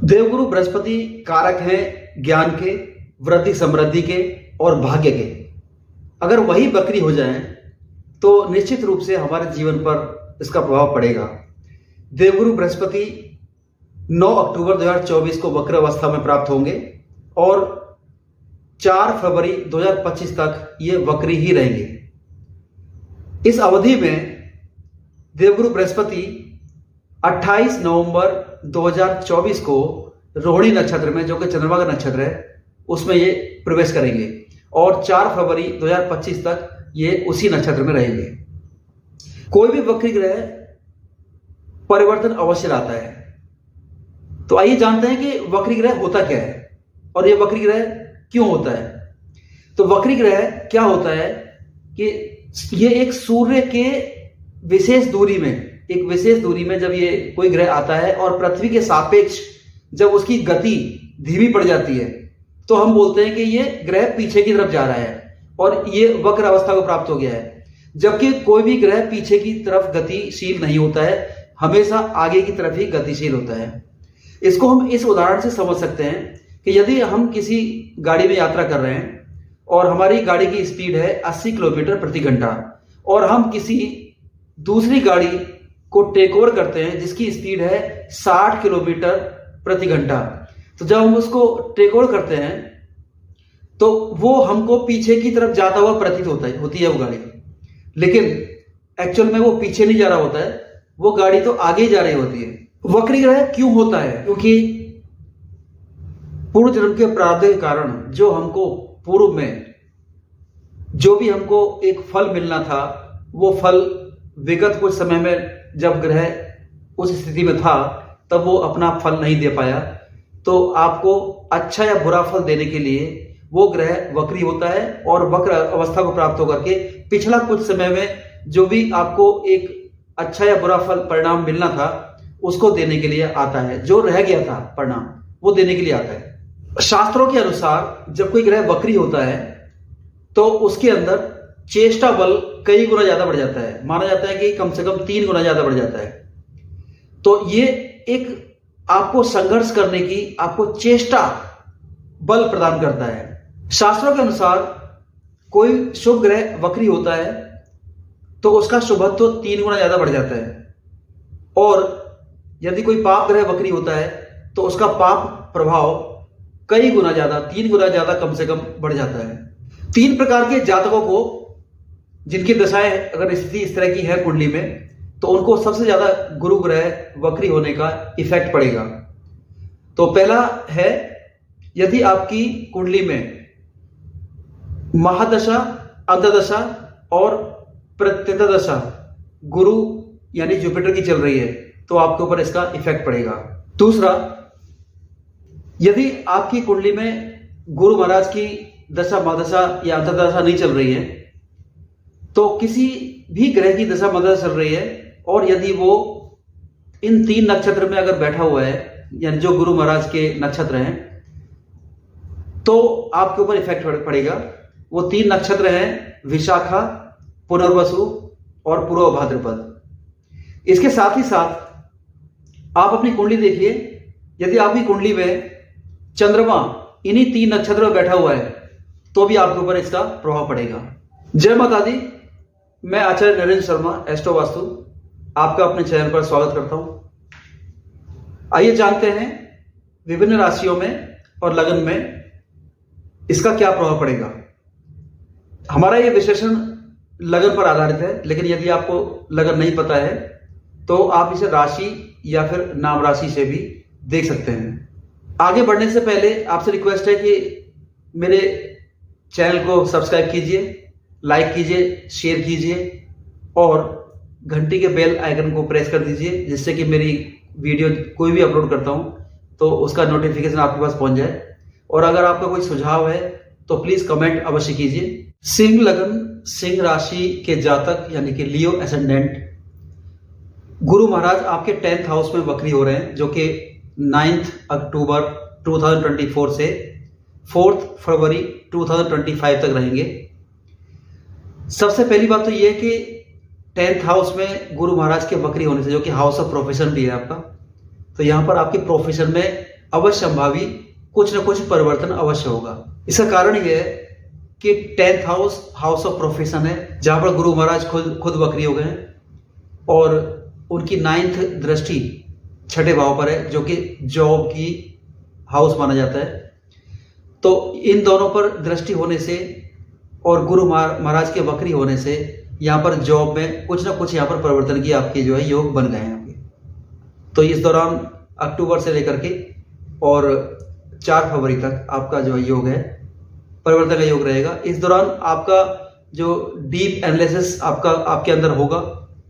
देवगुरु बृहस्पति कारक हैं ज्ञान के, वृद्धि समृद्धि के और भाग्य के। अगर वही वक्री हो जाएं तो निश्चित रूप से हमारे जीवन पर इसका प्रभाव पड़ेगा। देवगुरु बृहस्पति 9 अक्टूबर 2024 को वक्र अवस्था में प्राप्त होंगे और 4 फरवरी 2025 तक ये वक्री ही रहेंगे। इस अवधि में देवगुरु बृहस्पति 28 नवंबर 2024 को रोहिणी नक्षत्र में, जो कि चंद्रमा का नक्षत्र है, उसमें ये प्रवेश करेंगे और 4 फरवरी 2025 तक ये उसी नक्षत्र में रहेंगे। कोई भी वक्री ग्रह परिवर्तन अवश्य लाता है। तो आइए जानते हैं कि वक्री ग्रह होता क्या है और ये वक्री ग्रह क्यों होता है। तो वक्री ग्रह क्या होता है कि ये एक सूर्य के विशेष दूरी में जब ये कोई ग्रह आता है और पृथ्वी के सापेक्ष जब उसकी गति धीमी पड़ जाती है तो हम बोलते हैं कि ये ग्रह पीछे की तरफ जा रहा है और ये वक्र अवस्था को प्राप्त हो गया है। जबकि कोई भी ग्रह पीछे की तरफ गतिशील नहीं होता है, हमेशा आगे की तरफ ही गतिशील होता है। इसको हम इस उदाहरण से समझ सकते हैं कि यदि हम किसी गाड़ी में यात्रा कर रहे हैं और हमारी गाड़ी की स्पीड है 80 किलोमीटर प्रति घंटा और हम किसी दूसरी गाड़ी को टेक ओवर करते हैं जिसकी स्पीड है 60 किलोमीटर प्रति घंटा, तो जब हम उसको टेक ओवर करते हैं तो वो हमको पीछे की तरफ जाता हुआ प्रतीत होती है वो गाड़ी, लेकिन एक्चुअल में वो पीछे नहीं जा रहा होता है, वो गाड़ी तो आगे ही जा रही होती है। वक्री ग्रह क्यों होता है? क्योंकि पूर्व जन्म के प्रारब्ध के कारण जो हमको पूर्व में जो भी हमको एक फल मिलना था, वो फल विगत कुछ समय में जब ग्रह उस स्थिति में था तब वो अपना फल नहीं दे पाया। तो आपको अच्छा या बुरा फल देने के लिए वो ग्रह वक्री होता है और वक्र अवस्था को प्राप्त होकर के पिछला कुछ समय में जो भी आपको एक अच्छा या बुरा फल परिणाम मिलना था उसको देने के लिए आता है, जो रह गया था परिणाम वो देने के लिए आता है। शास्त्रों के अनुसार जब कोई ग्रह वक्री होता है तो उसके अंदर चेष्टा बल कई गुना ज्यादा बढ़ जाता है। माना जाता है कि कम से कम 3 गुना ज्यादा बढ़ जाता है। तो ये एक आपको संघर्ष करने की, आपको चेष्टा बल प्रदान करता है। शास्त्रों के अनुसार कोई शुभ ग्रह वक्री होता है तो उसका शुभत्व तो 3 गुना ज्यादा बढ़ जाता है और यदि कोई पाप ग्रह वक्री होता है तो उसका पाप प्रभाव कई गुना ज्यादा, 3 गुना ज्यादा कम से कम बढ़ जाता है। 3 प्रकार के जातकों को जिनकी दशाएं अगर स्थिति इस तरह की है कुंडली में तो उनको सबसे ज्यादा गुरु ग्रह वक्री होने का इफेक्ट पड़ेगा। तो पहला है, यदि आपकी कुंडली में महादशा, अंतदशा और प्रत्येता दशा गुरु यानी जुपिटर की चल रही है तो आपके ऊपर इसका इफेक्ट पड़ेगा। दूसरा, यदि आपकी कुंडली में गुरु महाराज की दशा, महादशा या अंतदशा नहीं चल रही है तो किसी भी ग्रह की दशा महादशा चल रही है और यदि वो इन 3 नक्षत्र में अगर बैठा हुआ है यानी जो गुरु महाराज के नक्षत्र हैं तो आपके ऊपर इफेक्ट पड़ेगा। वो 3 नक्षत्र हैं विशाखा, पुनर्वसु और पूर्व भाद्रपद। इसके साथ ही साथ आप अपनी कुंडली देखिए, यदि आपकी कुंडली में चंद्रमा इन्हीं 3 नक्षत्रों में बैठा हुआ है तो भी आपके ऊपर इसका प्रभाव पड़ेगा। जय माता दी। मैं आचार्य नरेंद्र शर्मा, एस्ट्रो वास्तु, आपका अपने चैनल पर स्वागत करता हूं। आइए जानते हैं विभिन्न राशियों में और लगन में इसका क्या प्रभाव पड़ेगा। हमारा यह विश्लेषण लगन पर आधारित है, लेकिन यदि आपको लगन नहीं पता है तो आप इसे राशि या फिर नाम राशि से भी देख सकते हैं। आगे बढ़ने से पहले आपसे रिक्वेस्ट है कि मेरे चैनल को सब्सक्राइब कीजिए, लाइक कीजिए, शेयर कीजिए और घंटी के बेल आइकन को प्रेस कर दीजिए, जिससे कि मेरी वीडियो कोई भी अपलोड करता हूं तो उसका नोटिफिकेशन आपके पास पहुंच जाए। और अगर आपका कोई सुझाव है तो प्लीज कमेंट अवश्य कीजिए। सिंह लगन, सिंह राशि के जातक यानी कि लियो एसेंडेंट, गुरु महाराज आपके 10th हाउस में वक्री हो रहे हैं, जो कि 9 अक्टूबर 2024 से 4 फरवरी 2025 तक रहेंगे। सबसे पहली बात तो यह है कि 10th हाउस में गुरु महाराज के वक्री होने से, जो कि हाउस ऑफ प्रोफेशन भी है आपका, तो यहां पर आपके प्रोफेशन में अवश्य संभावी कुछ न कुछ परिवर्तन अवश्य होगा। इसका कारण यह है कि 10th हाउस ऑफ प्रोफेशन है, जहां पर गुरु महाराज खुद वक्री हो गए हैं, और उनकी 9th दृष्टि 6ठे भाव पर है, जो कि जॉब की हाउस माना जाता है। तो इन दोनों पर दृष्टि होने से और गुरु महाराज के वक्री होने से यहाँ पर जॉब में कुछ ना कुछ यहाँ पर परिवर्तन की आपके जो है योग बन गए हैं आपके। तो इस दौरान अक्टूबर से लेकर के और 4 फरवरी तक आपका जो है योग है परिवर्तन का योग रहेगा। इस दौरान आपका जो डीप एनालिसिस आपके अंदर होगा,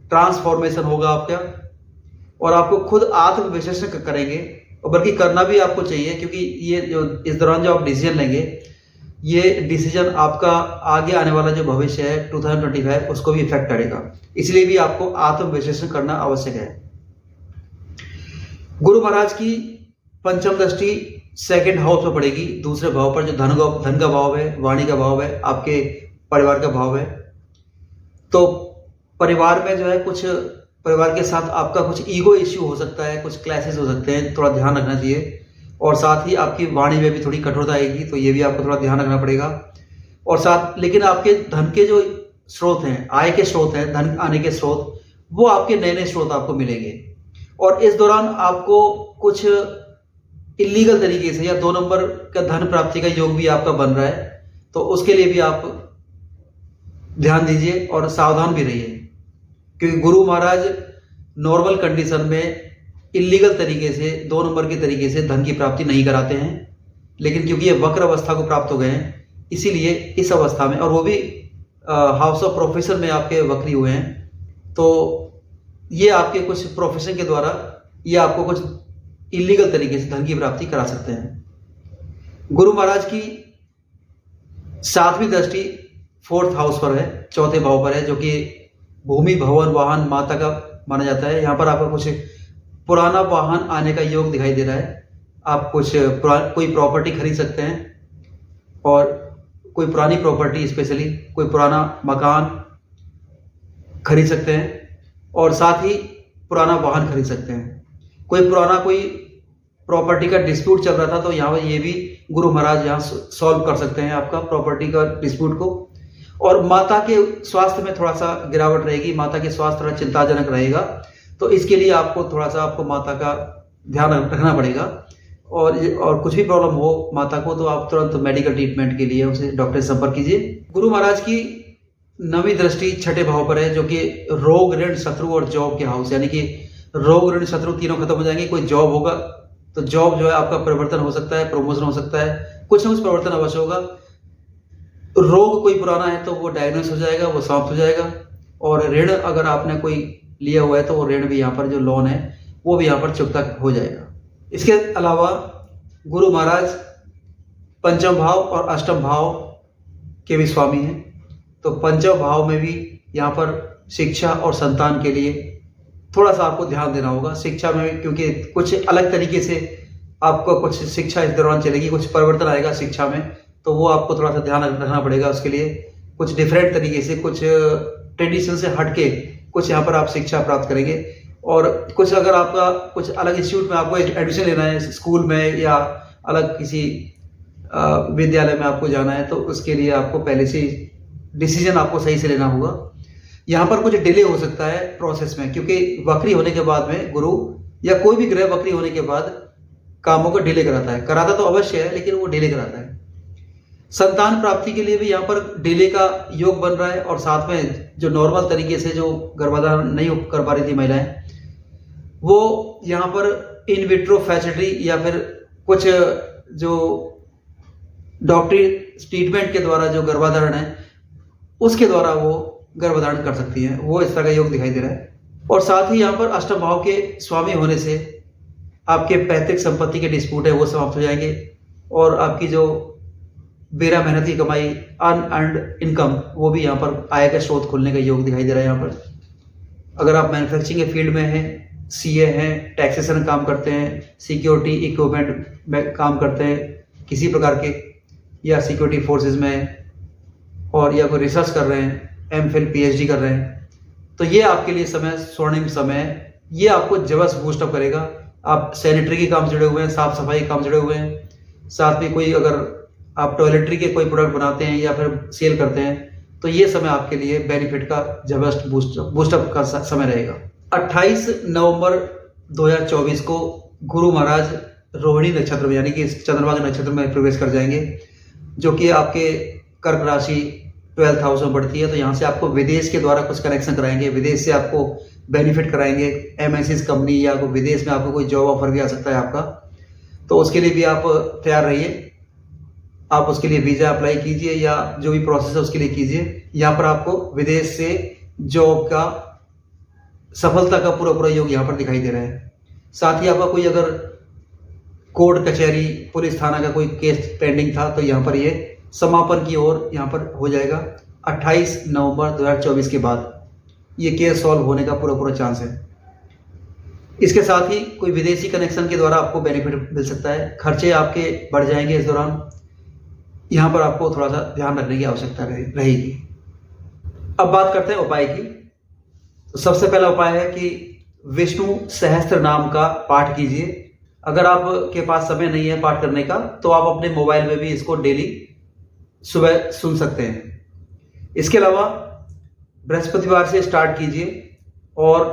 ट्रांसफॉर्मेशन होगा आपका, और आपको खुद आत्म विश्लेषण करेंगे, और बल्कि करना भी आपको चाहिए, क्योंकि ये जो इस दौरान जो आप डिसीजन लेंगे, ये डिसीजन आपका आगे आने वाला जो भविष्य है 2025 उसको भी इफेक्ट करेगा। इसलिए भी आपको आत्म विश्लेषण करना आवश्यक है। गुरु महाराज की पंचम दृष्टि 2nd हाउस में पड़ेगी, दूसरे भाव पर, जो धन का भाव है, वाणी का भाव है, आपके परिवार का भाव है। तो परिवार में जो है कुछ परिवार के साथ आपका कुछ ईगो इश्यू हो सकता है, कुछ क्लैशेस हो सकते हैं, थोड़ा ध्यान रखना चाहिए। और साथ ही आपकी वाणी में भी थोड़ी कठोरता आएगी, तो ये भी आपको थोड़ा ध्यान रखना पड़ेगा। और साथ लेकिन आपके धन के जो स्रोत हैं, आय के स्रोत हैं, धन आने के स्रोत, वो आपके नए नए स्रोत आपको मिलेंगे। और इस दौरान आपको कुछ इलीगल तरीके से या 2 नंबर का धन प्राप्ति का योग भी आपका बन रहा है, तो उसके लिए भी आप ध्यान दीजिए और सावधान भी रहिए, क्योंकि गुरु महाराज नॉर्मल कंडीशन में इलीगल तरीके से 2 नंबर के तरीके से धन की प्राप्ति नहीं कराते हैं, लेकिन क्योंकि ये वक्र अवस्था को प्राप्त हो गए हैं, इसीलिए इस अवस्था में, और वो भी हाउस ऑफ प्रोफेशन में आपके वक्री हुए हैं, तो ये आपके कुछ प्रोफेशन के द्वारा ये आपको कुछ इलीगल तरीके से धन की प्राप्ति करा सकते हैं। गुरु महाराज की 7वीं दृष्टि 4th हाउस पर है, 4थे भाव पर है, जो कि भूमि, भवन, वाहन, माता का माना जाता है। यहाँ पर आपका कुछ पुराना वाहन आने का योग दिखाई दे रहा है। आप कुछ कोई प्रॉपर्टी खरीद सकते हैं, और कोई पुरानी प्रॉपर्टी, स्पेशली कोई पुराना मकान खरीद सकते हैं, और साथ ही पुराना वाहन खरीद सकते हैं। कोई प्रॉपर्टी का डिस्प्यूट चल रहा था, तो यहाँ ये भी गुरु महाराज यहाँ सॉल्व कर सकते हैं आपका प्रॉपर्टी का डिस्प्यूट को। और माता के स्वास्थ्य में थोड़ा सा गिरावट रहेगी, माता के स्वास्थ्य थोड़ा चिंताजनक रहेगा, तो इसके लिए आपको थोड़ा सा आपको माता का ध्यान रखना पड़ेगा। और कुछ भी प्रॉब्लम हो माता को, तो आप तुरंत मेडिकल ट्रीटमेंट के लिए उनसे डॉक्टर से संपर्क कीजिए। गुरु महाराज की 9वीं दृष्टि 6ठे भाव पर है, जो कि रोग, ऋण, शत्रु और जॉब के हाउस, यानी कि रोग, ऋण, शत्रु तीनों खत्म हो जाएंगे। कोई जॉब होगा तो जॉब जो है आपका परिवर्तन हो सकता है, प्रमोशन हो सकता है, कुछ ना कुछ परिवर्तन अवश्य होगा। रोग कोई पुराना है तो वो डायग्नोस हो जाएगा, वो समाप्त हो जाएगा। और ऋण अगर आपने कोई लिया हुआ है तो वो ऋण भी यहाँ पर जो लोन है वो भी यहाँ पर चुकता हो जाएगा। इसके अलावा गुरु महाराज 5म भाव और 8म भाव के भी स्वामी हैं, तो 5म भाव में भी यहाँ पर शिक्षा और संतान के लिए थोड़ा सा आपको ध्यान देना होगा। शिक्षा में क्योंकि कुछ अलग तरीके से आपको कुछ शिक्षा इस दौरान चलेगी, कुछ परिवर्तन आएगा शिक्षा में, तो वो आपको थोड़ा सा ध्यान रखना पड़ेगा। उसके लिए कुछ डिफरेंट तरीके से, कुछ ट्रेडिशन से हटके कुछ यहाँ पर आप शिक्षा प्राप्त करेंगे। और कुछ अगर आपका कुछ अलग इंस्टीट्यूट में आपको एडमिशन लेना है, स्कूल में या अलग किसी विद्यालय में आपको जाना है, तो उसके लिए आपको पहले से डिसीजन आपको सही से लेना होगा। यहाँ पर कुछ डिले हो सकता है प्रोसेस में, क्योंकि वक्री होने के बाद में गुरु या कोई भी ग्रह वक्री होने के बाद कामों को डिले कराता तो अवश्य है, लेकिन वो डिले कराता है। संतान प्राप्ति के लिए भी यहाँ पर डिले का योग बन रहा है, और साथ में जो नॉर्मल तरीके से जो गर्भाधारण नहीं कर पा रही थी महिलाएं, वो यहाँ पर इन विट्रो फैसिलिटी या फिर कुछ जो डॉक्टरी ट्रीटमेंट के द्वारा जो गर्भाधारण है उसके द्वारा वो गर्भधारण कर सकती हैं, वो इस तरह का योग दिखाई दे रहा है। और साथ ही यहाँ पर 8म भाव के स्वामी होने से आपके पैतृक संपत्ति के डिस्प्यूट है वो समाप्त हो जाएंगे, और आपकी जो बेरा मेहनत की कमाई, अनअर्न्ड इनकम, वो भी यहाँ पर आय का स्रोत खुलने का योग दिखाई दे रहा है। यहाँ पर अगर आप मैन्युफैक्चरिंग के फील्ड में हैं, सीए हैं, टैक्सेशन काम करते हैं, सिक्योरिटी इक्विपमेंट में काम करते हैं किसी प्रकार के, या सिक्योरिटी फोर्सेस में, और या कोई रिसर्च कर रहे हैं, एमफिल पीएचडी कर रहे हैं, तो ये आपके लिए समय स्वर्णिम समय है। ये आपको जबरदस्त बूस्टअप करेगा। आप सैनिटरी के काम से जुड़े हुए हैं, साफ सफाई के काम से जुड़े हुए हैं, साथ में कोई अगर आप टॉयलेटरी के कोई प्रोडक्ट बनाते हैं या फिर सेल करते हैं, तो ये समय आपके लिए बेनिफिट का जबरदस्त बूस्टअप का समय रहेगा। 28 नवंबर 2024 को गुरु महाराज रोहिणी नक्षत्र में यानी कि चंद्रमा के नक्षत्र में प्रवेश कर जाएंगे, जो कि आपके कर्क राशि 12th हाउस में पड़ती है। तो यहाँ से आपको विदेश के द्वारा कुछ कनेक्शन कराएंगे, विदेश से आपको बेनिफिट कराएंगे, एमएनसीज कंपनी या कोई विदेश में आपको कोई जॉब ऑफर भी आ सकता है आपका। तो उसके लिए भी आप तैयार रहिए, आप उसके लिए वीजा अप्लाई कीजिए या जो भी प्रोसेस है उसके लिए कीजिए। यहाँ पर आपको विदेश से जॉब का सफलता का पूरा योग यहाँ पर दिखाई दे रहा है। साथ ही आपका कोई अगर कोर्ट कचहरी पुलिस थाना का कोई केस पेंडिंग था तो यहाँ पर ये समापन की ओर यहाँ पर हो जाएगा। 28 नवंबर 2024 के बाद ये केस सॉल्व होने का पूरा चांस है। इसके साथ ही कोई विदेशी कनेक्शन के द्वारा आपको बेनिफिट मिल सकता है, खर्चे आपके बढ़ जाएंगे इस दौरान। यहाँ पर आपको थोड़ा सा ध्यान रखने की आवश्यकता रहेगी। अब बात करते हैं उपाय की। तो सबसे पहला उपाय है कि विष्णु सहस्त्र नाम का पाठ कीजिए। अगर आपके पास समय नहीं है पाठ करने का तो आप अपने मोबाइल में भी इसको डेली सुबह सुन सकते हैं। इसके अलावा बृहस्पतिवार से स्टार्ट कीजिए और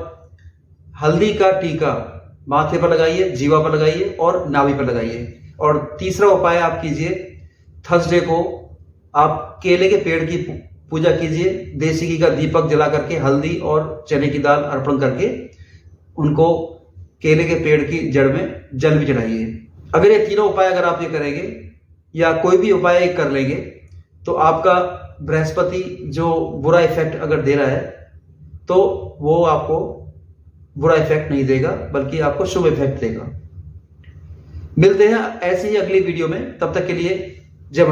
हल्दी का टीका माथे पर लगाइए, जीवा पर लगाइए और नाभि पर लगाइए। और तीसरा उपाय आप कीजिए, थर्सडे को आप केले के पेड़ की पूजा कीजिए, देसी घी का दीपक जला करके हल्दी और चने की दाल अर्पण करके उनको केले के पेड़ की जड़ में जल भी चढ़ाइए। अगर ये तीनों उपाय अगर आप ये करेंगे या कोई भी उपाय कर लेंगे तो आपका बृहस्पति जो बुरा इफेक्ट अगर दे रहा है तो वो आपको बुरा इफेक्ट नहीं देगा बल्कि आपको शुभ इफेक्ट देगा। मिलते हैं ऐसी ही अगली वीडियो में, तब तक के लिए